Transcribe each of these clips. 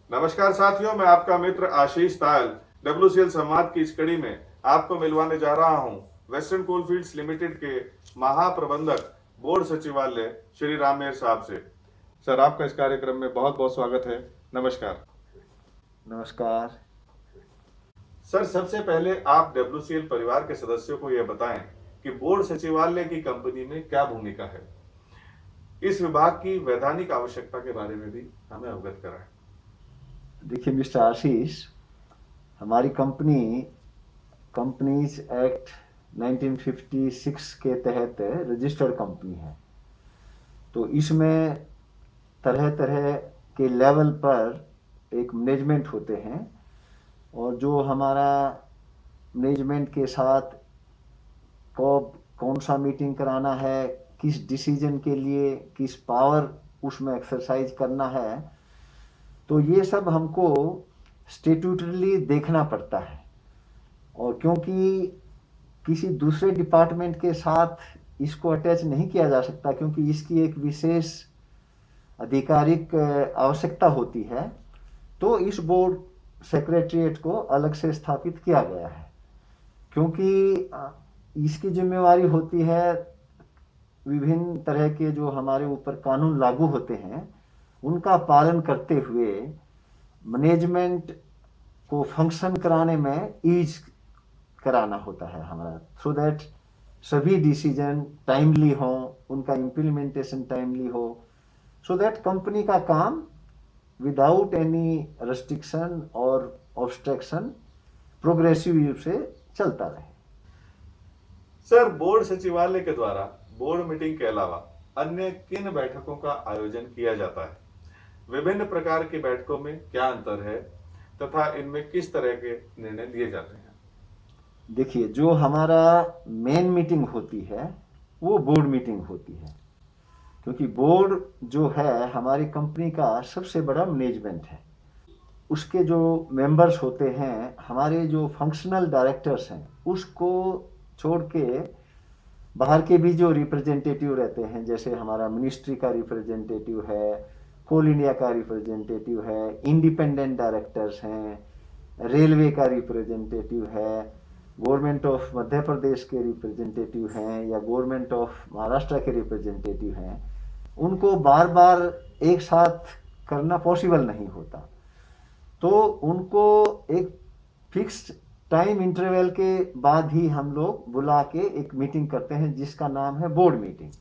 नमस्कार साथियों, मैं आपका मित्र आशीष तायल WCL संवाद की इस कड़ी में आपको मिलवाने जा रहा हूं वेस्टर्न कोलफील्ड्स लिमिटेड के महाप्रबंधक बोर्ड सचिवालय श्री रामेर साहब से। सर, आपका इस कार्यक्रम में बहुत बहुत स्वागत है। नमस्कार। नमस्कार। सर, सबसे पहले आप WCL परिवार के सदस्यों को यह बताएं कि बोर्ड सचिवालय की कंपनी में क्या भूमिका है। इस विभाग की वैधानिक आवश्यकता के बारे में भी हमें अवगत कराएं। देखिए मिस्टर आशीष, हमारी कंपनीज एक्ट 1956 के तहत रजिस्टर्ड कंपनी है। तो इसमें तरह तरह के लेवल पर एक मैनेजमेंट होते हैं, और जो हमारा मैनेजमेंट के साथ कब कौन सा मीटिंग कराना है, किस डिसीजन के लिए किस पावर उसमें एक्सरसाइज करना है, तो ये सब हमको स्टेट्यूटरीली देखना पड़ता है। और क्योंकि किसी दूसरे डिपार्टमेंट के साथ इसको अटैच नहीं किया जा सकता, क्योंकि इसकी एक विशेष आधिकारिक आवश्यकता होती है, तो इस बोर्ड सेक्रेटरीट को अलग से स्थापित किया गया है। क्योंकि इसकी जिम्मेवारी होती है विभिन्न तरह के जो हमारे ऊपर कानून लागू होते हैं उनका पालन करते हुए मैनेजमेंट को फंक्शन कराने में ईज कराना होता है हमारा, सो दैट सभी डिसीजन टाइमली हो, उनका इम्प्लीमेंटेशन टाइमली हो, सो दैट कंपनी का काम विदाउट एनी रेस्ट्रिक्शन और ऑब्स्ट्रक्शन प्रोग्रेसिव रूप से चलता रहे। सर, बोर्ड सचिवालय के द्वारा बोर्ड मीटिंग के अलावा अन्य किन बैठकों का आयोजन किया जाता है? विभिन्न प्रकार की बैठकों में क्या अंतर है तथा इनमें किस तरह के निर्णय लिए जाते हैं? देखिए, जो हमारा मेन मीटिंग होती है वो बोर्ड मीटिंग होती है, क्योंकि बोर्ड जो है हमारी कंपनी का सबसे बड़ा मैनेजमेंट है। उसके जो मेंबर्स होते हैं, हमारे जो फंक्शनल डायरेक्टर्स हैं, उसको छोड़ के बाहर के भी जो रिप्रेजेंटेटिव रहते हैं, जैसे हमारा मिनिस्ट्री का रिप्रेजेंटेटिव है, कोल इंडिया का रिप्रेजेंटेटिव है, इंडिपेंडेंट डायरेक्टर्स हैं, रेलवे का रिप्रेजेंटेटिव है, गवर्नमेंट ऑफ मध्य प्रदेश के रिप्रेजेंटेटिव हैं, या गवर्नमेंट ऑफ महाराष्ट्र के रिप्रेजेंटेटिव हैं, उनको बार बार एक साथ करना पॉसिबल नहीं होता। तो उनको एक फिक्स्ड टाइम इंटरवल के बाद ही हम लोग बुला के एक मीटिंग करते हैं जिसका नाम है बोर्ड मीटिंग।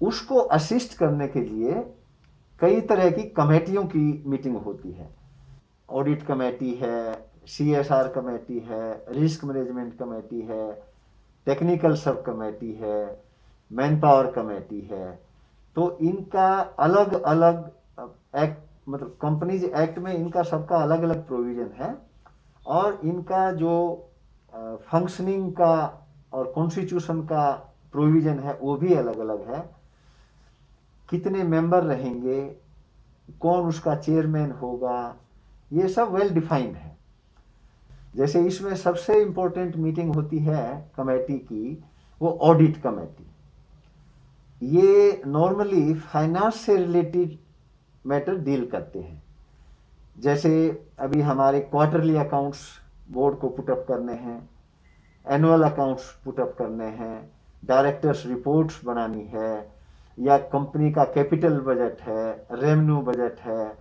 उसको असिस्ट करने के लिए कई तरह की कमेटियों की मीटिंग होती है। ऑडिट कमेटी है, CSR कमेटी है, रिस्क मैनेजमेंट कमेटी है, टेक्निकल सब कमेटी है, मैन पावर कमेटी है। तो इनका अलग अलग एक्ट, मतलब कंपनीज एक्ट में इनका सबका अलग अलग प्रोविजन है, और इनका जो फंक्शनिंग का और कॉन्स्टिट्यूशन का प्रोविजन है वो भी अलग अलग है। कितने मेंबर रहेंगे, कौन उसका चेयरमैन होगा, ये सब वेल डिफाइंड है। जैसे इसमें सबसे इम्पोर्टेंट मीटिंग होती है कमेटी की, वो ऑडिट कमेटी। ये नॉर्मली फाइनेंस से रिलेटेड मैटर डील करते हैं। जैसे अभी हमारे क्वार्टरली अकाउंट्स बोर्ड को पुटअप करने हैं, एनुअल अकाउंट्स पुटअप करने हैं, डायरेक्टर्स रिपोर्ट्स बनानी है, या कंपनी का कैपिटल बजट है, रेवेन्यू बजट है,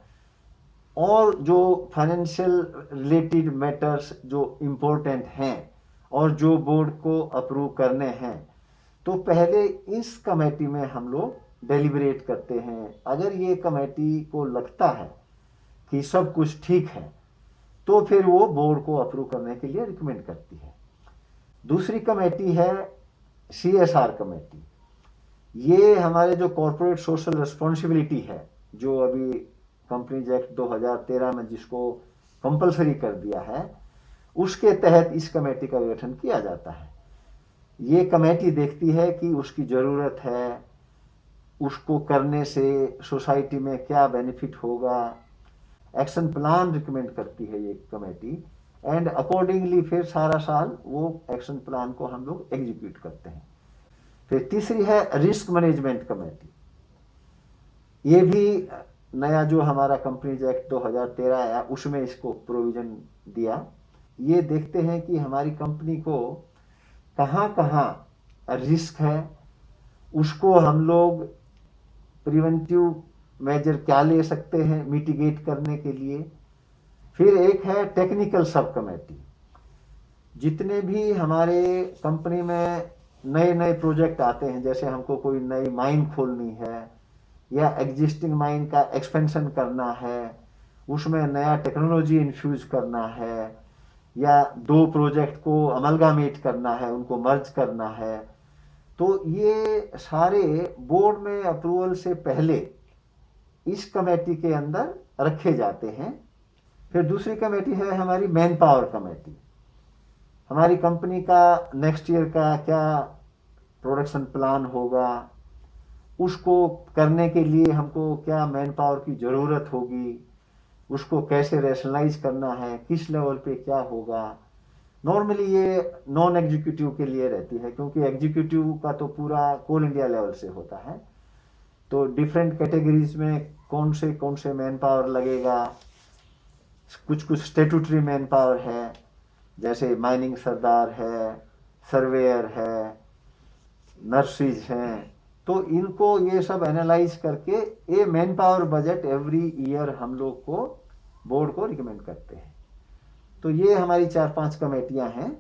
और जो फाइनेंशियल रिलेटेड मैटर्स जो इम्पोर्टेंट हैं और जो बोर्ड को अप्रूव करने हैं, तो पहले इस कमेटी में हम लोग डेलिब्रेट करते हैं। अगर ये कमेटी को लगता है कि सब कुछ ठीक है, तो फिर वो बोर्ड को अप्रूव करने के लिए रिकमेंड करती है। दूसरी कमेटी है CSR कमेटी। ये हमारे जो कॉर्पोरेट सोशल रिस्पॉन्सिबिलिटी है, जो अभी कंपनीज एक्ट 2013 में जिसको कंपलसरी कर दिया है, उसके तहत इस कमेटी का गठन किया जाता है। ये कमेटी देखती है कि उसकी ज़रूरत है, उसको करने से सोसाइटी में क्या बेनिफिट होगा, एक्शन प्लान रिकमेंड करती है ये कमेटी, एंड अकॉर्डिंगली फिर सारा साल वो एक्शन प्लान को हम लोग एग्जीक्यूट करते हैं। फिर तीसरी है रिस्क मैनेजमेंट कमेटी। ये भी नया जो हमारा कंपनीज एक्ट 2013 आया उसमें इसको प्रोविजन दिया। ये देखते हैं कि हमारी कंपनी को कहाँ कहाँ रिस्क है, उसको हम लोग प्रिवेंटिव मेजर क्या ले सकते हैं मिटिगेट करने के लिए। फिर एक है टेक्निकल सब कमेटी। जितने भी हमारे कंपनी में नए नए प्रोजेक्ट आते हैं, जैसे हमको कोई नई माइन खोलनी है या एग्जिस्टिंग माइन का एक्सपेंशन करना है, उसमें नया टेक्नोलॉजी इन्फ्यूज करना है, या दो प्रोजेक्ट को अमलगामेट करना है, उनको मर्ज करना है, तो ये सारे बोर्ड में अप्रूवल से पहले इस कमेटी के अंदर रखे जाते हैं। फिर दूसरी कमेटी है हमारी मैन पावर कमेटी। हमारी कंपनी का नेक्स्ट ईयर का क्या प्रोडक्शन प्लान होगा, उसको करने के लिए हमको क्या मैन पावर की ज़रूरत होगी, उसको कैसे रैशनलाइज करना है, किस लेवल पे क्या होगा। नॉर्मली ये नॉन एग्जीक्यूटिव के लिए रहती है, क्योंकि एग्जीक्यूटिव का तो पूरा कोल इंडिया लेवल से होता है। तो डिफरेंट कैटेगरीज में कौन से मैन पावर लगेगा, कुछ स्टेटूटरी मैन पावर है, जैसे माइनिंग सरदार है, सर्वेयर है, नर्सिस हैं, तो इनको ये सब एनालाइज करके ये man power budget every year हम लोग को बोर्ड को रिकमेंड करते हैं। तो ये हमारी 4-5 कमेटियां हैं।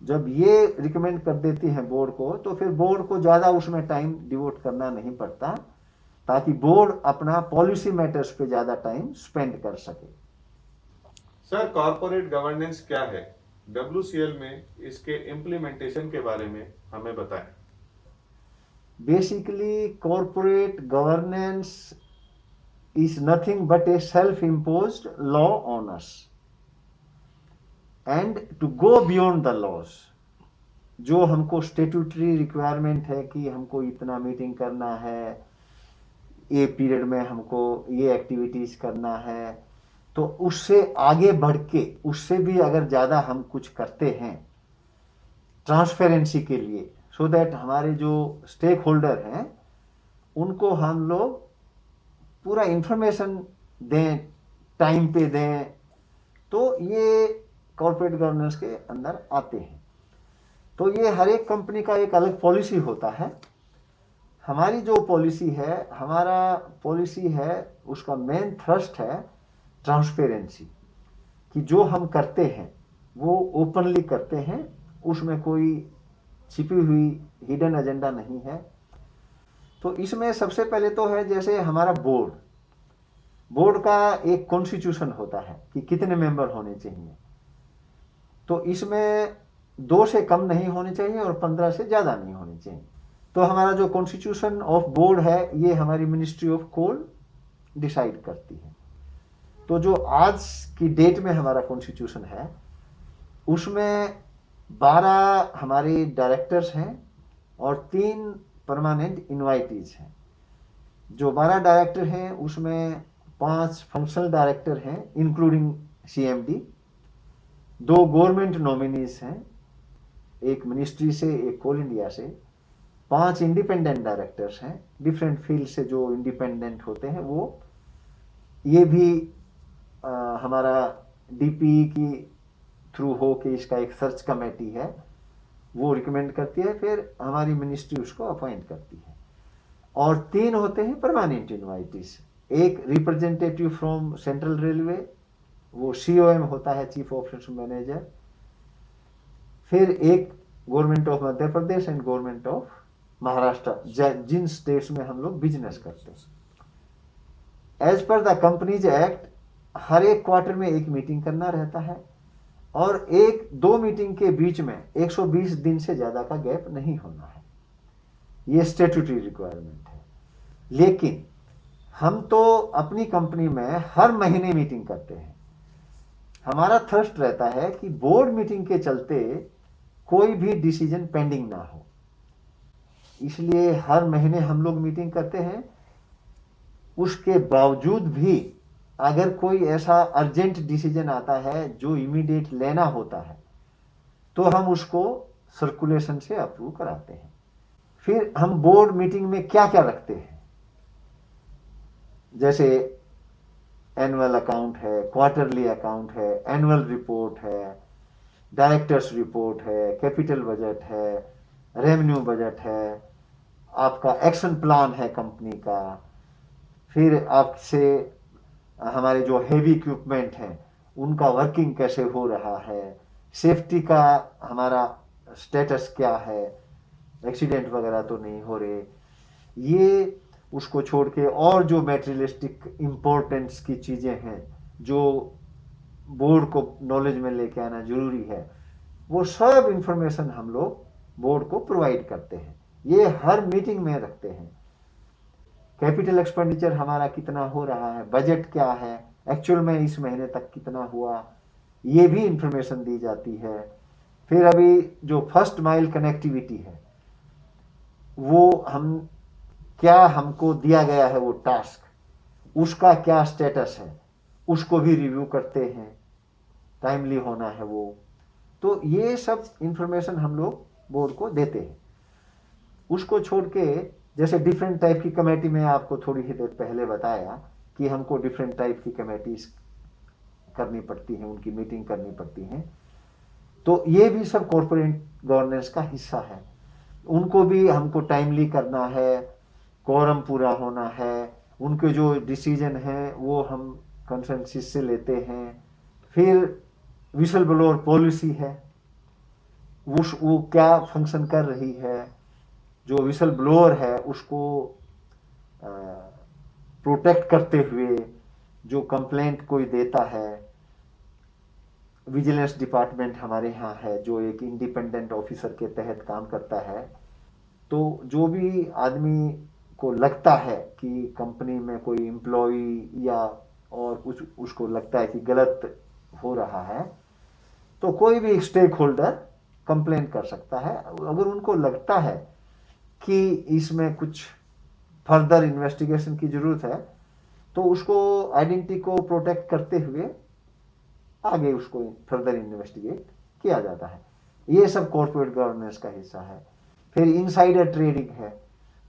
जब ये रिकमेंड कर देती हैं बोर्ड को, तो फिर बोर्ड को ज़्यादा उसमें टाइम डिवोट करना नहीं पड़ता, ताकि बोर्ड अपना पॉलिसी मैटर्स पे ज़्यादा टाइम स्पेंड कर सके। सर, कॉर्पोरेट गवर्नेंस क्या है? WCL में इसके इम्प्लीमेंटेशन के बारे में हमें बताएं। Basically corporate governance is nothing but a self-imposed law on us, and to go beyond the laws, जो हमको स्टेट्यूटरी रिक्वायरमेंट है कि हमको इतना मीटिंग करना है, ये पीरियड में हमको ये एक्टिविटीज करना है, तो उससे आगे बढ़ के उससे भी अगर ज़्यादा हम कुछ करते हैं ट्रांसपेरेंसी के लिए, सो दैट हमारे जो स्टेक होल्डर हैं उनको हम लोग पूरा इंफॉर्मेशन दें, टाइम पे दें, तो ये कॉर्पोरेट गवर्नेंस के अंदर आते हैं। तो ये हर एक कंपनी का एक अलग पॉलिसी होता है। हमारी जो पॉलिसी है, हमारा पॉलिसी है, उसका मेन थ्रस्ट है ट्रांसपेरेंसी, कि जो हम करते हैं वो ओपनली करते हैं, उसमें कोई छिपी हुई हिडन एजेंडा नहीं है। तो इसमें सबसे पहले तो है जैसे हमारा बोर्ड का एक कॉन्स्टिट्यूशन होता है कि कितने मेंबर होने चाहिए। तो इसमें 2 से कम नहीं होने चाहिए और 15 से ज़्यादा नहीं होने चाहिए। तो हमारा जो कॉन्स्टिट्यूशन ऑफ बोर्ड है, ये हमारी मिनिस्ट्री ऑफ कोल डिसाइड करती है। तो जो आज की डेट में हमारा कॉन्स्टिट्यूशन है, उसमें 12 हमारे डायरेक्टर्स हैं और 3 परमानेंट इनवाइटीज हैं। जो 12 डायरेक्टर हैं उसमें 5 फंक्शनल डायरेक्टर हैं इंक्लूडिंग CMD, 2 गवर्नमेंट नॉमिनीज हैं, एक मिनिस्ट्री से, एक कोल इंडिया से, 5 इंडिपेंडेंट डायरेक्टर्स हैं डिफरेंट फील्ड से। जो इंडिपेंडेंट होते हैं वो ये भी हमारा DPE की थ्रू हो के इसका एक सर्च कमेटी है, वो रिकमेंड करती है, फिर हमारी मिनिस्ट्री उसको अपॉइंट करती है। और 3 होते हैं परमानेंट इनवाइटीज, एक रिप्रेजेंटेटिव फ्रॉम सेंट्रल रेलवे, वो COM होता है, चीफ ऑपरेशन मैनेजर, फिर एक government of Madhya Pradesh and government of Maharashtra, जिन स्टेट्स में हम लोग बिजनेस करते हैं। As per the companies act हर एक क्वार्टर में एक मीटिंग करना रहता है, और 1-2 मीटिंग के बीच में 120 दिन से ज़्यादा का गैप नहीं होना है। ये स्टेट्यूटरी रिक्वायरमेंट है। लेकिन हम तो अपनी कंपनी में हर महीने मीटिंग करते हैं। हमारा थ्रस्ट रहता है कि बोर्ड मीटिंग के चलते कोई भी डिसीजन पेंडिंग ना हो, इसलिए हर महीने हम लोग मीटिंग करते हैं। उसके बावजूद भी अगर कोई ऐसा अर्जेंट डिसीजन आता है जो इमीडिएट लेना होता है, तो हम उसको सर्कुलेशन से अप्रूव कराते हैं। फिर हम बोर्ड मीटिंग में क्या क्या रखते हैं, जैसे एनुअल अकाउंट है, क्वार्टरली अकाउंट है, एनुअल रिपोर्ट है, डायरेक्टर्स रिपोर्ट है, कैपिटल बजट है, रेवेन्यू बजट है, आपका एक्शन प्लान है कंपनी का, फिर आपसे हमारे जो हेवी इक्विपमेंट हैं उनका वर्किंग कैसे हो रहा है, सेफ्टी का हमारा स्टेटस क्या है, एक्सीडेंट वगैरह तो नहीं हो रहे, ये उसको छोड़ के और जो मेटेरियलिस्टिक इम्पोर्टेंस की चीज़ें हैं जो बोर्ड को नॉलेज में लेके आना जरूरी है, वो सब इंफॉर्मेशन हम लोग बोर्ड को प्रोवाइड करते हैं। ये हर मीटिंग में रखते हैं। कैपिटल एक्सपेंडिचर हमारा कितना हो रहा है, बजट क्या है, एक्चुअल में इस महीने तक कितना हुआ, ये भी इंफॉर्मेशन दी जाती है। फिर अभी जो फर्स्ट माइल कनेक्टिविटी है वो क्या हमको दिया गया है वो टास्क, उसका क्या स्टेटस है, उसको भी रिव्यू करते हैं, टाइमली होना है वो। तो ये सब इंफॉर्मेशन हम लोग बोर्ड को देते हैं। उसको छोड़ के जैसे डिफरेंट टाइप की कमेटी में आपको थोड़ी ही देर पहले बताया कि हमको डिफरेंट टाइप की कमेटीज करनी पड़ती हैं, उनकी मीटिंग करनी पड़ती हैं, तो ये भी सब कॉर्पोरेट गवर्नेंस का हिस्सा है। उनको भी हमको टाइमली करना है, कोरम पूरा होना है, उनके जो डिसीजन हैं वो हम कंसेंसस से लेते हैं। फिर विसल ब्लोअर पॉलिसी है, वो क्या फंक्शन कर रही है, जो विसल ब्लोअर है उसको प्रोटेक्ट करते हुए जो कंप्लेंट कोई देता है, विजिलेंस डिपार्टमेंट हमारे यहाँ है जो एक इंडिपेंडेंट ऑफिसर के तहत काम करता है। तो जो भी आदमी को लगता है कि कंपनी में कोई एम्प्लॉई या और कुछ उसको लगता है कि गलत हो रहा है, तो कोई भी स्टेक होल्डर कंप्लेन कर सकता है। अगर उनको लगता है कि इसमें कुछ फर्दर इन्वेस्टिगेशन की ज़रूरत है तो उसको आइडेंटिटी को प्रोटेक्ट करते हुए आगे उसको फर्दर इन्वेस्टिगेट किया जाता है। ये सब कॉर्पोरेट गवर्नेंस का हिस्सा है। फिर इनसाइडर ट्रेडिंग है,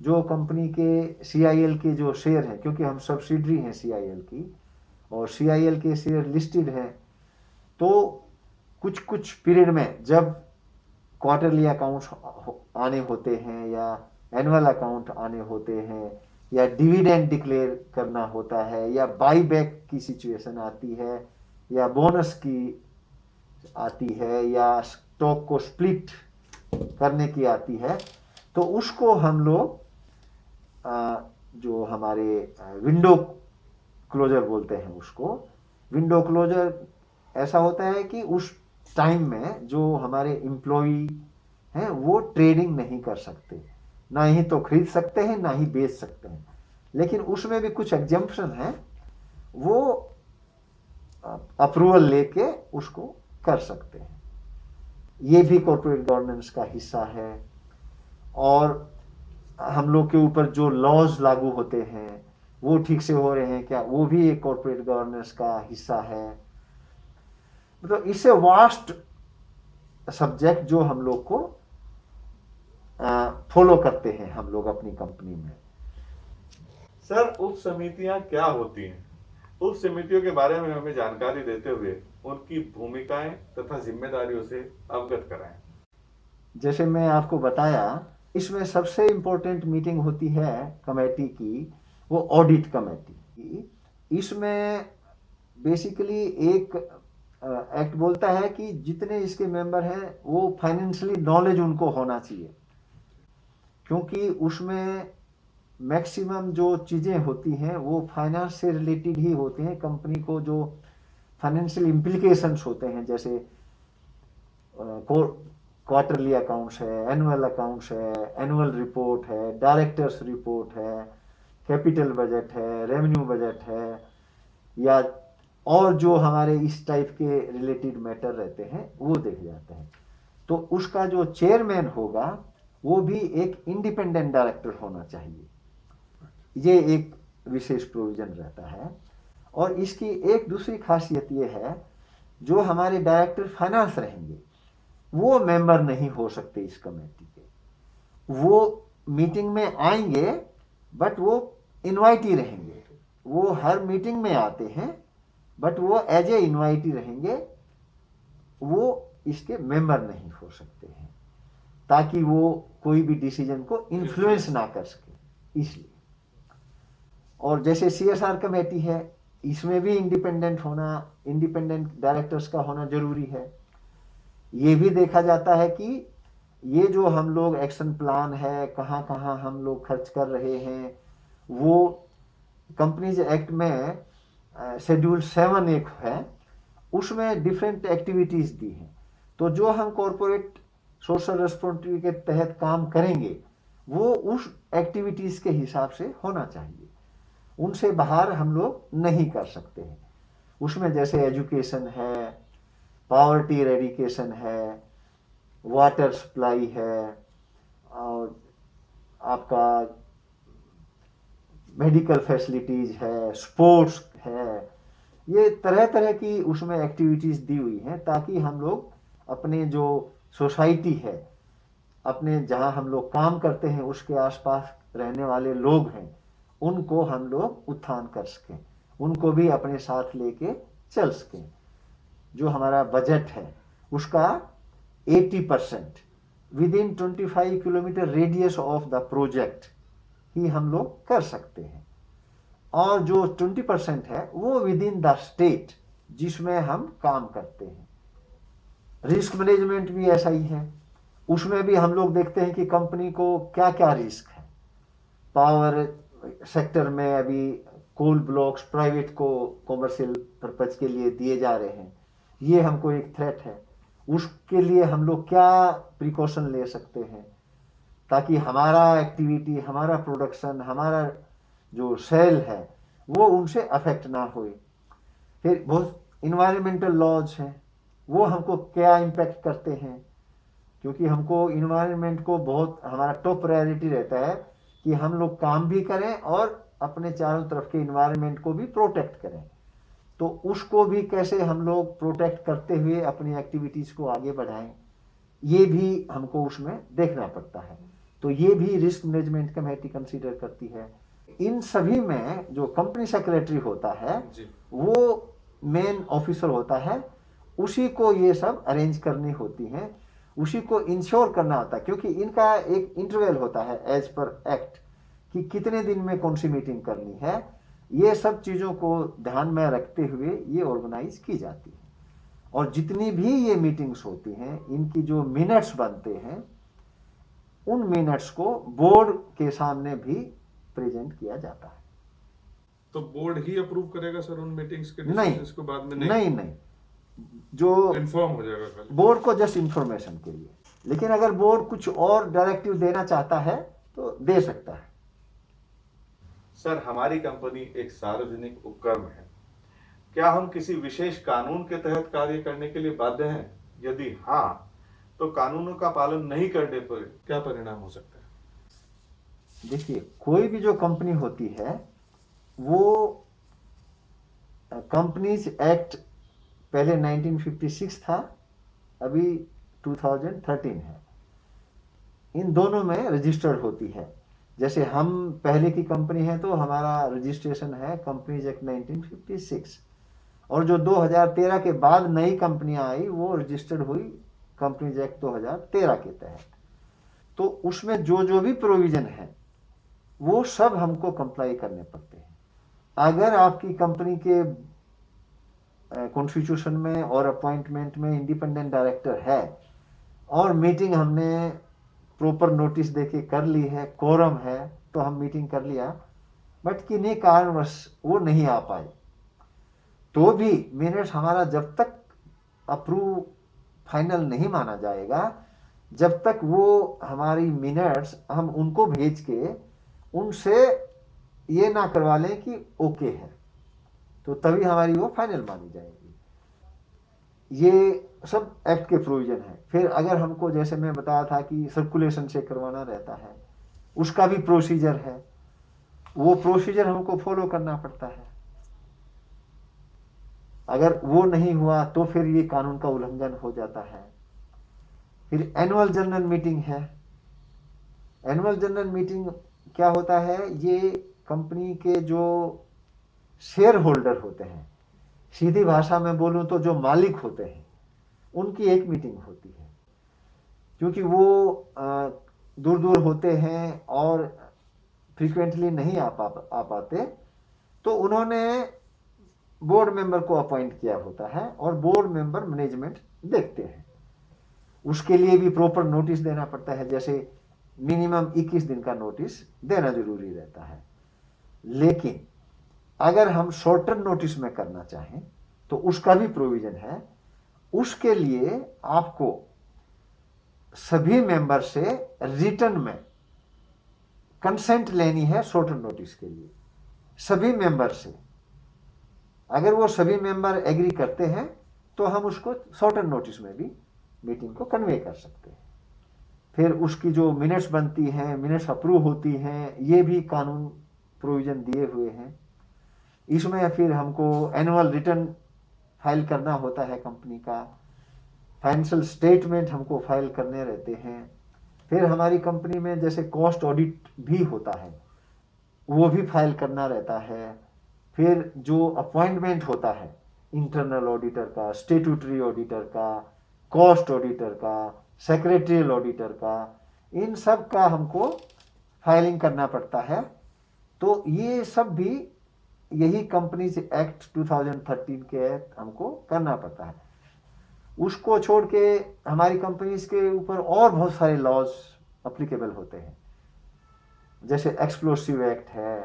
जो कंपनी के सीआईएल के जो शेयर हैं, क्योंकि हम सब्सिडरी हैं सीआईएल की और सीआईएल के शेयर लिस्टेड हैं, तो कुछ कुछ पीरियड में जब क्वार्टरली अकाउंट्स आने होते हैं या एनुअल अकाउंट आने होते हैं या डिविडेंड डिक्लेयर करना होता है या बाई बैक की सिचुएशन आती है या बोनस की आती है या स्टॉक को स्प्लिट करने की आती है, तो उसको हम लोग जो हमारे विंडो क्लोजर बोलते हैं, उसको विंडो क्लोजर ऐसा होता है कि उस टाइम में जो हमारे एम्प्लॉई हैं वो ट्रेडिंग नहीं कर सकते, ना ही तो खरीद सकते हैं ना ही बेच सकते हैं, लेकिन उसमें भी कुछ एग्जम्पशन है, वो अप्रूवल लेके उसको कर सकते हैं। ये भी कॉर्पोरेट गवर्नेंस का हिस्सा है। और हम लोग के ऊपर जो लॉज लागू होते हैं वो ठीक से हो रहे हैं क्या, वो भी एक कॉर्पोरेट गवर्नेंस का हिस्सा है। मतलब इससे वास्ट सब्जेक्ट जो हम लोग को फॉलो करते हैं हम लोग अपनी कंपनी में। सर, उप समितियां क्या होती हैं? उप समितियों के बारे में हमें जानकारी देते हुए उनकी भूमिकाएं तथा जिम्मेदारियों से अवगत कराएं। जैसे मैं आपको बताया, इसमें सबसे इम्पोर्टेंट मीटिंग होती है कमेटी की, वो ऑडिट कमेटी। इसमें बेसिकली एक एक्ट बोलता है कि जितने इसके मेंबर हैं वो फाइनेंशियली नॉलेज उनको होना चाहिए, क्योंकि उसमें मैक्सिमम जो चीज़ें होती हैं वो फाइनेंस से रिलेटेड ही होती हैं। कंपनी को जो फाइनेंशियल इम्प्लीकेशंस होते हैं, जैसे क्वार्टरली अकाउंट्स है, एनुअल अकाउंट्स है, एनुअल रिपोर्ट है, डायरेक्टर्स रिपोर्ट है, कैपिटल बजट है, रेवेन्यू बजट है, या और जो हमारे इस टाइप के रिलेटेड मैटर रहते हैं वो देखे जाते हैं। तो उसका जो चेयरमैन होगा वो भी एक इंडिपेंडेंट डायरेक्टर होना चाहिए। ये एक विशेष प्रोविजन रहता है। और इसकी एक दूसरी खासियत ये है, जो हमारे डायरेक्टर फाइनेंस रहेंगे वो मेंबर नहीं हो सकते इस कमेटी के। वो मीटिंग में आएंगे बट वो इनवाइटी रहेंगे, वो हर मीटिंग में आते हैं, बट वो एज ए इनवाइटी रहेंगे, वो इसके मेंबर नहीं हो सकते हैं, ताकि वो कोई भी डिसीजन को इन्फ्लुएंस ना कर सके, इसलिए। और जैसे CSR कमेटी है, इसमें भी इंडिपेंडेंट डायरेक्टर्स का होना जरूरी है। ये भी देखा जाता है कि ये जो हम लोग एक्शन प्लान है, कहाँ कहाँ हम लोग खर्च कर रहे हैं, वो कंपनीज एक्ट में शेड्यूल 7 एक है, उसमें डिफरेंट एक्टिविटीज दी हैं। तो जो हम कॉरपोरेट सोशल रिस्पॉन्सिबिलिटी के तहत काम करेंगे, वो उस एक्टिविटीज के हिसाब से होना चाहिए, उनसे बाहर हम लोग नहीं कर सकते हैं। उसमें जैसे एजुकेशन है, पॉवर्टी एरेडिकेशन है, वाटर सप्लाई है, और आपका मेडिकल फैसिलिटीज है, स्पोर्ट्स है, ये तरह तरह की उसमें एक्टिविटीज दी हुई हैं, ताकि हम लोग अपने जो सोसाइटी है, अपने जहाँ हम लोग काम करते हैं उसके आसपास रहने वाले लोग हैं, उनको हम लोग उत्थान कर सकें, उनको भी अपने साथ लेके चल सकें। जो हमारा बजट है उसका 80% within 25 kilometre radius of the project ही हम लोग कर सकते हैं, और जो 20% है वो विद इन द स्टेट जिसमें हम काम करते हैं। रिस्क मैनेजमेंट भी ऐसा ही है, उसमें भी हम लोग देखते हैं कि कंपनी को क्या क्या रिस्क है। पावर सेक्टर में अभी कोल ब्लॉक्स प्राइवेट को कॉमर्शियल पर्पज के लिए दिए जा रहे हैं, ये हमको एक थ्रेट है। उसके लिए हम लोग क्या प्रिकॉशन ले सकते हैं, ताकि हमारा एक्टिविटी, हमारा प्रोडक्शन, हमारा जो सेल है वो उनसे अफेक्ट ना होए। फिर बहुत इन्वायरमेंटल लॉज हैं, वो हमको क्या इम्पेक्ट करते हैं, क्योंकि हमको इन्वायरमेंट को बहुत, हमारा टॉप प्रायोरिटी रहता है कि हम लोग काम भी करें और अपने चारों तरफ के इन्वायरमेंट को भी प्रोटेक्ट करें। तो उसको भी कैसे हम लोग प्रोटेक्ट करते हुए अपनी एक्टिविटीज़ को आगे बढ़ाएं, ये भी हमको उसमें देखना पड़ता है। तो ये भी रिस्क मैनेजमेंट कमेटी कंसीडर करती है। इन सभी में जो कंपनी सेक्रेटरी होता है वो मेन ऑफिसर होता है, उसी को ये सब अरेंज करनी होती हैं, उसी को इंश्योर करना होता है, क्योंकि इनका एक इंटरवल होता है एज पर एक्ट कि कितने दिन में कौन सी मीटिंग करनी है। ये सब चीज़ों को ध्यान में रखते हुए ये ऑर्गेनाइज की जाती है। और जितनी भी ये मीटिंग्स होती हैं, इनकी जो मिनट्स बनते हैं, उन मिनट्स को बोर्ड के सामने भी प्रेजेंट किया जाता है। तो बोर्ड ही अप्रूव करेगा सर उन मीटिंग्स के नहीं, डिसीजंस को बाद में? नहीं, जो इन्फॉर्म हो जाएगा खाली बोर्ड को जस्ट इंफॉर्मेशन के लिए। लेकिन अगर बोर्ड कुछ और डायरेक्टिव देना चाहता है तो दे सकता है। सर, हमारी कंपनी एक सार्वजनिक उपक्रम है, क्या हम किसी विशेष कानून के तहत कार्य करने के लिए बाध्य हैं? यदि हाँ, तो कानूनों का पालन नहीं करने पर क्या परिणाम हो सकता है? देखिए, कोई भी जो कंपनी होती है वो कंपनीज एक्ट पहले 1956 था, अभी 2013 है, इन दोनों में रजिस्टर्ड होती है। जैसे हम पहले की कंपनी है तो हमारा रजिस्ट्रेशन है कंपनीज एक्ट 1956, और जो 2013 के बाद नई कंपनियां आई वो रजिस्टर्ड हुई कंपनीज एक्ट 2013 के तहत। तो उसमें जो जो भी प्रोविजन है वो सब हमको कंप्लाई करने पड़ते हैं। अगर आपकी कंपनी के कॉन्स्टिट्यूशन में और अपॉइंटमेंट में इंडिपेंडेंट डायरेक्टर है और मीटिंग हमने प्रॉपर नोटिस देके कर ली है, कोरम है, तो हम मीटिंग कर लिया, बट किन्हीं कारणवश वो नहीं आ पाए, तो भी मिनट्स हमारा जब तक अप्रूव फाइनल नहीं माना जाएगा, जब तक वो हमारी मिनट्स हम उनको भेज के उनसे ये ना करवा लें कि ओके है, तो तभी हमारी वो फाइनल मानी जाएगी। ये सब एक्ट के प्रोविजन है। फिर अगर हमको, जैसे मैं बताया था कि सर्कुलेशन से करवाना रहता है, उसका भी प्रोसीजर है, वो प्रोसीजर हमको फॉलो करना पड़ता है। अगर वो नहीं हुआ तो फिर ये कानून का उल्लंघन हो जाता है। फिर एनुअल जनरल मीटिंग है। एनुअल जनरल मीटिंग क्या होता है, ये कंपनी के जो शेयर होल्डर होते हैं, सीधी भाषा में बोलूं तो जो मालिक होते हैं, उनकी एक मीटिंग होती है। क्योंकि वो दूर दूर होते हैं और फ्रीक्वेंटली नहीं आ पाते, तो उन्होंने बोर्ड मेंबर को अपॉइंट किया होता है और बोर्ड मेंबर मैनेजमेंट देखते हैं। उसके लिए भी प्रॉपर नोटिस देना पड़ता है, जैसे मिनिमम 21 दिन का नोटिस देना जरूरी रहता है। लेकिन अगर हम शॉर्ट टर्म नोटिस में करना चाहें तो उसका भी प्रोविजन है। उसके लिए आपको सभी मेंबर से रिटर्न में कंसेंट लेनी है शॉर्ट टर्म नोटिस के लिए, सभी मेंबर से। अगर वो सभी मेंबर एग्री करते हैं तो हम उसको शॉर्ट टर्म नोटिस में भी मीटिंग को कन्वे कर सकते हैं। फिर उसकी जो मिनट्स बनती हैं, मिनट्स अप्रूव होती हैं, ये भी कानून प्रोविजन दिए हुए हैं। इसमें फिर हमको एनुअल रिटर्न फाइल करना होता है कंपनी का, फाइनेंशियल स्टेटमेंट हमको फाइल करने रहते हैं। फिर हमारी कंपनी में जैसे कॉस्ट ऑडिट भी होता है, वो भी फाइल करना रहता है। फिर जो अपॉइंटमेंट होता है इंटरनल ऑडिटर का, स्टेट्यूटरी ऑडिटर का, कॉस्ट ऑडिटर का, सेक्रेटरियल ऑडिटर का, इन सब का हमको फाइलिंग करना पड़ता है। तो ये सब भी यही कंपनीज एक्ट 2013 के हमको करना पड़ता है। उसको छोड़ के हमारी कंपनीज के ऊपर और बहुत सारे लॉज अप्लीकेबल होते हैं, जैसे एक्सप्लोसिव एक्ट है,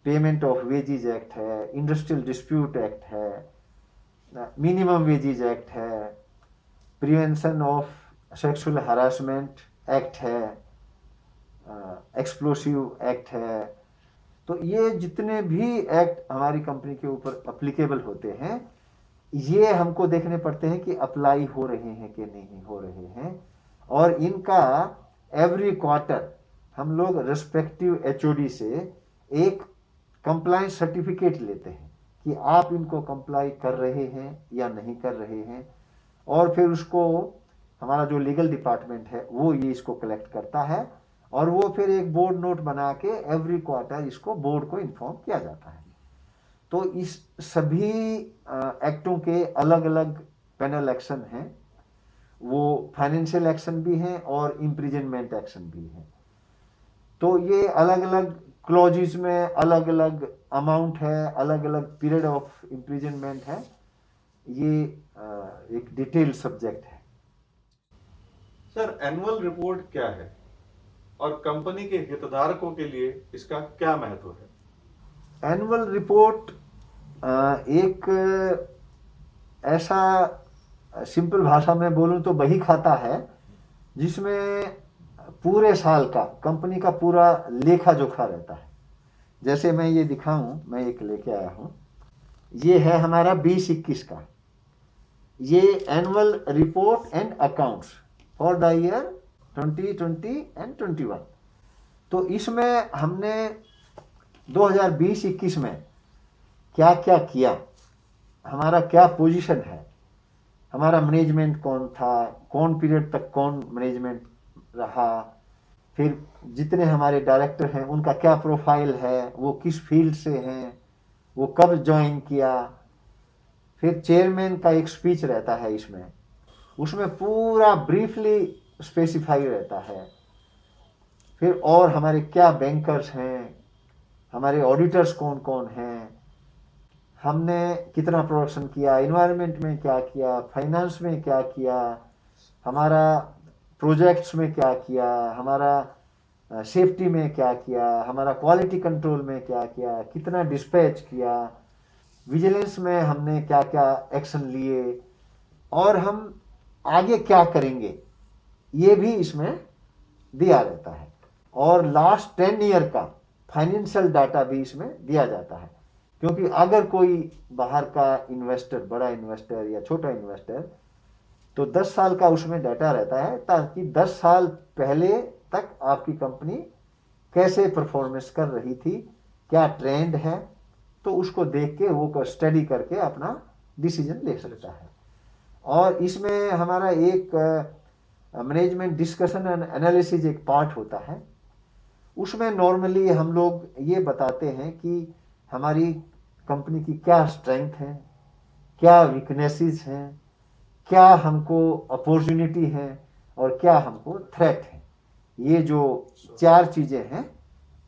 पेमेंट ऑफ वेजेज एक्ट है, इंडस्ट्रियल डिस्प्यूट एक्ट है, मिनिमम वेजेज एक्ट है, prevention of sexual harassment act है, एक्सप्लोसिव एक्ट है। तो ये जितने भी एक्ट हमारी कंपनी के ऊपर अप्लीकेबल होते हैं, ये हमको देखने पड़ते हैं कि अप्लाई हो रहे हैं कि नहीं हो रहे हैं। और इनका एवरी क्वार्टर हम लोग रिस्पेक्टिव एचओडी से एक कंप्लायंस सर्टिफिकेट लेते हैं कि आप इनको कंप्लाई कर रहे हैं या नहीं कर रहे हैं। और फिर उसको हमारा जो लीगल डिपार्टमेंट है वो ये इसको कलेक्ट करता है और वो फिर एक बोर्ड नोट बना के एवरी क्वार्टर इसको बोर्ड को इन्फॉर्म किया जाता है। तो इस सभी एक्टों के अलग अलग पेनल एक्शन हैं, वो फाइनेंशियल एक्शन भी हैं और इम्प्रिजनमेंट एक्शन भी हैं। तो ये अलग अलग क्लॉजेस में अलग अलग अमाउंट है, अलग अलग पीरियड ऑफ इम्प्रिजनमेंट है। ये एक डिटेल सब्जेक्ट है। सर, एनुअल रिपोर्ट क्या है और कंपनी के हितधारकों के लिए इसका क्या महत्व है? एनुअल रिपोर्ट एक ऐसा, सिंपल भाषा में बोलूं तो बही खाता है जिसमें पूरे साल का कंपनी का पूरा लेखा जोखा रहता है। जैसे मैं ये दिखाऊं, मैं एक लेके आया हूं, ये है हमारा 2021 का, ये annual report and accounts for the year 2020 and 21। तो इसमें हमने 2020-21 में क्या क्या किया, हमारा क्या पोजीशन है, हमारा मैनेजमेंट कौन था, कौन पीरियड तक कौन मैनेजमेंट रहा, फिर जितने हमारे डायरेक्टर हैं उनका क्या प्रोफाइल है, वो किस फील्ड से हैं, वो कब ज्वाइन किया। फिर चेयरमैन का एक स्पीच रहता है इसमें, उसमें पूरा ब्रीफली स्पेसिफाई रहता है। फिर और हमारे क्या बैंकर्स हैं, हमारे ऑडिटर्स कौन कौन हैं, हमने कितना प्रोडक्शन किया, इन्वायरमेंट में क्या किया, फाइनेंस में क्या किया, हमारा प्रोजेक्ट्स में क्या किया, हमारा सेफ्टी में क्या किया, हमारा क्वालिटी कंट्रोल में क्या किया, कितना डिस्पैच किया, विजिलेंस में हमने क्या क्या एक्शन लिए और हम आगे क्या करेंगे, ये भी इसमें दिया रहता है। और लास्ट 10 ईयर का फाइनेंशियल डाटा भी इसमें दिया जाता है। क्योंकि अगर कोई बाहर का इन्वेस्टर, बड़ा इन्वेस्टर या छोटा इन्वेस्टर, तो 10 साल का उसमें डाटा रहता है, ताकि 10 साल पहले तक आपकी कंपनी कैसे परफॉर्मेंस कर रही थी, क्या ट्रेंड है, तो उसको देख के वो स्टडी करके अपना डिसीजन ले सकता है। और इसमें हमारा एक मैनेजमेंट डिस्कशन एंड एनालिसिस एक पार्ट होता है। उसमें नॉर्मली हम लोग ये बताते हैं कि हमारी कंपनी की क्या स्ट्रेंथ है, क्या वीकनेसेस हैं, क्या हमको अपॉर्चुनिटी है और क्या हमको थ्रेट है। ये जो 4 चीज़ें हैं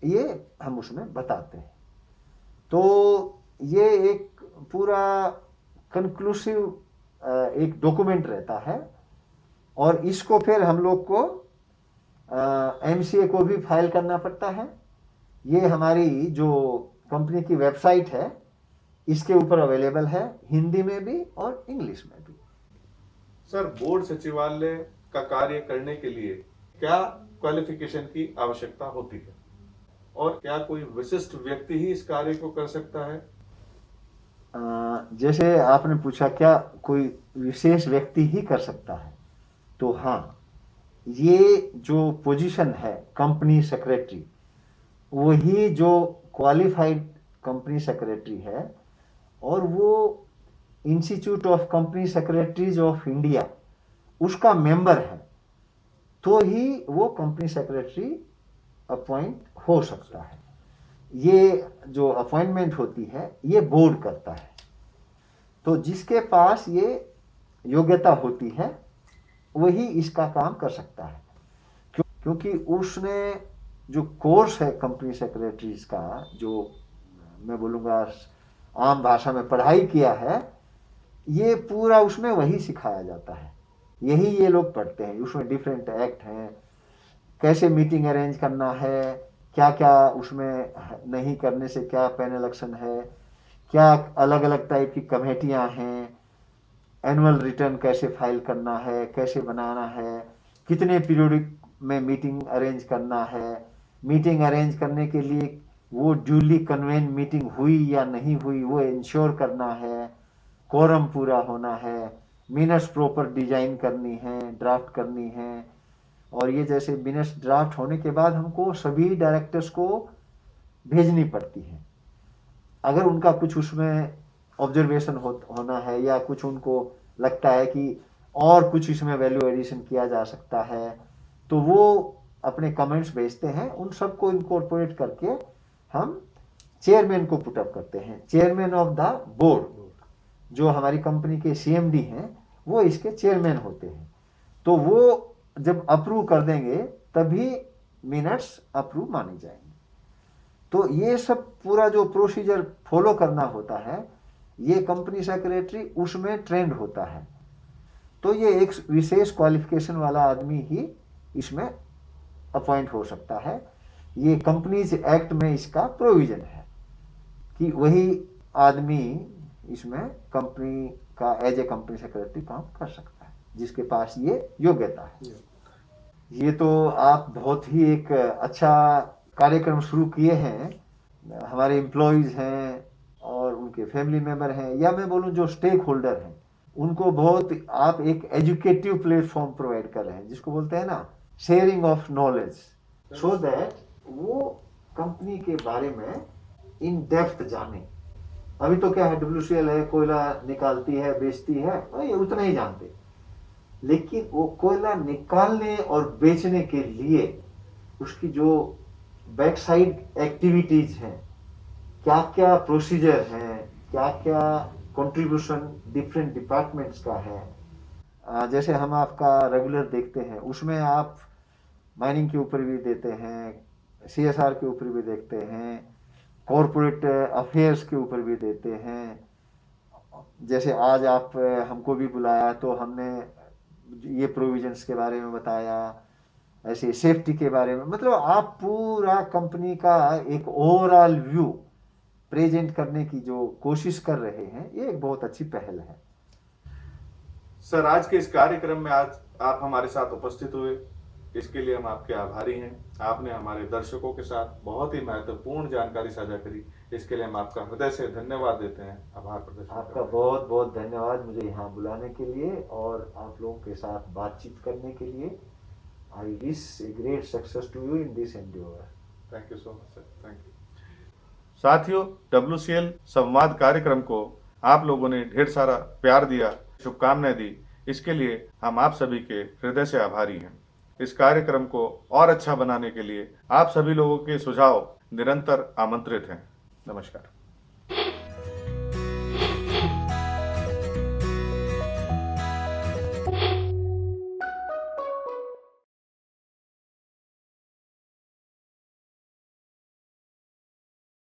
ये हम उसमें बताते हैं। तो ये एक पूरा कंक्लूसिव एक डॉक्यूमेंट रहता है और इसको फिर हम लोग को एमसीए को भी फाइल करना पड़ता है। ये हमारी जो कंपनी की वेबसाइट है इसके ऊपर अवेलेबल है, हिंदी में भी और इंग्लिश में भी। सर, बोर्ड सचिवालय का कार्य करने के लिए क्या क्वालिफिकेशन की आवश्यकता होती है और क्या कोई विशिष्ट व्यक्ति ही इस कार्य को कर सकता है? जैसे आपने पूछा क्या कोई विशेष व्यक्ति ही कर सकता है, तो हाँ, ये जो पोजीशन है कंपनी सेक्रेटरी, वही जो क्वालिफाइड कंपनी सेक्रेटरी है और वो institute of company secretaries of India उसका मेंबर है, तो ही वो कंपनी सेक्रेटरी अपॉइंट हो सकता है। ये जो अपॉइंटमेंट होती है ये बोर्ड करता है। तो जिसके पास ये योग्यता होती है वही इसका काम कर सकता है, क्योंकि उसने जो कोर्स है कंपनी सेक्रेटरीज का, जो मैं बोलूँगा आम भाषा में पढ़ाई किया है, ये पूरा उसमें वही सिखाया जाता है, यही ये लोग पढ़ते हैं। उसमें डिफरेंट एक्ट हैं, कैसे मीटिंग अरेंज करना है, क्या क्या उसमें नहीं करने से क्या पैनल एक्शन है, क्या अलग अलग टाइप की कमेटियां हैं, एनुअल रिटर्न कैसे फाइल करना है, कैसे बनाना है, कितने पीरियोडिक में मीटिंग अरेंज करना है, मीटिंग अरेंज करने के लिए वो ड्यूली कन्वेन मीटिंग हुई या नहीं हुई वो इंश्योर करना है, कोरम पूरा होना है, मिनट्स प्रॉपर डिजाइन करनी है, ड्राफ्ट करनी है। और ये जैसे मिनट्स ड्राफ्ट होने के बाद हमको सभी डायरेक्टर्स को भेजनी पड़ती है। अगर उनका कुछ उसमें ऑब्जर्वेशन होना है या कुछ उनको लगता है कि और कुछ इसमें वैल्यू एडिशन किया जा सकता है, तो वो अपने कमेंट्स भेजते हैं। उन सबको इनकॉर्पोरेट करके हम चेयरमैन को पुटअप करते हैं। चेयरमैन ऑफ द बोर्ड, जो हमारी कंपनी के सीएमडी हैं, वो इसके चेयरमैन होते हैं। तो वो जब अप्रूव कर देंगे तभी मिनट्स अप्रूव माने जाएंगे। तो ये सब पूरा जो प्रोसीजर फॉलो करना होता है, ये कंपनी सेक्रेटरी उसमें ट्रेंड होता है। तो ये एक विशेष क्वालिफिकेशन वाला आदमी ही इसमें अपॉइंट हो सकता है। ये कंपनीज एक्ट में इसका प्रोविजन है कि वही आदमी इसमें कंपनी का एज ए कंपनी सेक्रेटरी काम कर सकता है, जिसके पास ये योग्यता है। ये तो आप बहुत ही एक अच्छा कार्यक्रम शुरू किए हैं। हमारे एम्प्लॉयज़ हैं और उनके फैमिली मेम्बर हैं, या मैं बोलूँ जो स्टेक होल्डर हैं, उनको बहुत आप एक एजुकेटिव प्लेटफॉर्म प्रोवाइड कर रहे हैं, जिसको बोलते हैं ना sharing of knowledge, so that वो कंपनी के बारे में इन डेप्थ जाने। अभी तो क्या है, WCL है, कोयला निकालती है, बेचती है, ये उतना ही जानते, लेकिन वो कोयला निकालने और बेचने के लिए उसकी जो बैक साइड एक्टिविटीज हैं, क्या क्या प्रोसीजर हैं, क्या क्या कंट्रीब्यूशन डिफरेंट डिपार्टमेंट्स का है। जैसे हम आपका रेगुलर देखते हैं, उसमें आप माइनिंग के ऊपर भी देते हैं, CSR के ऊपर भी देखते हैं, कॉरपोरेट अफेयर्स के ऊपर भी देते हैं। जैसे आज आप हमको भी बुलाया तो हमने ये प्रोविजंस के बारे में बताया, ऐसे सेफ्टी के बारे में, मतलब आप पूरा कंपनी का एक ओवरऑल व्यू प्रेजेंट करने की जो कोशिश कर रहे हैं, ये एक बहुत अच्छी पहल है। सर, आज के इस कार्यक्रम में आज आप हमारे साथ उपस्थित हुए, इसके लिए हम आपके आभारी हैं। आपने हमारे दर्शकों के साथ बहुत ही महत्वपूर्ण जानकारी साझा करी, इसके लिए हम आपका हृदय से धन्यवाद देते हैं, आभार प्रदर्शित आपका करते हैं। बहुत बहुत धन्यवाद मुझे यहाँ बुलाने के लिए और आप लोगों के साथ बातचीत करने के लिए। I wish a great success to you in this endeavour. Thank you so much sir, thank you. साथियों, WCL संवाद कार्यक्रम को आप लोगों ने ढेर सारा प्यार दिया, शुभकामनाएं दी, इसके लिए हम आप सभी के हृदय से आभारी हैं। इस कार्यक्रम को और अच्छा बनाने के लिए आप सभी लोगों के सुझाव निरंतर आमंत्रित हैं। नमस्कार।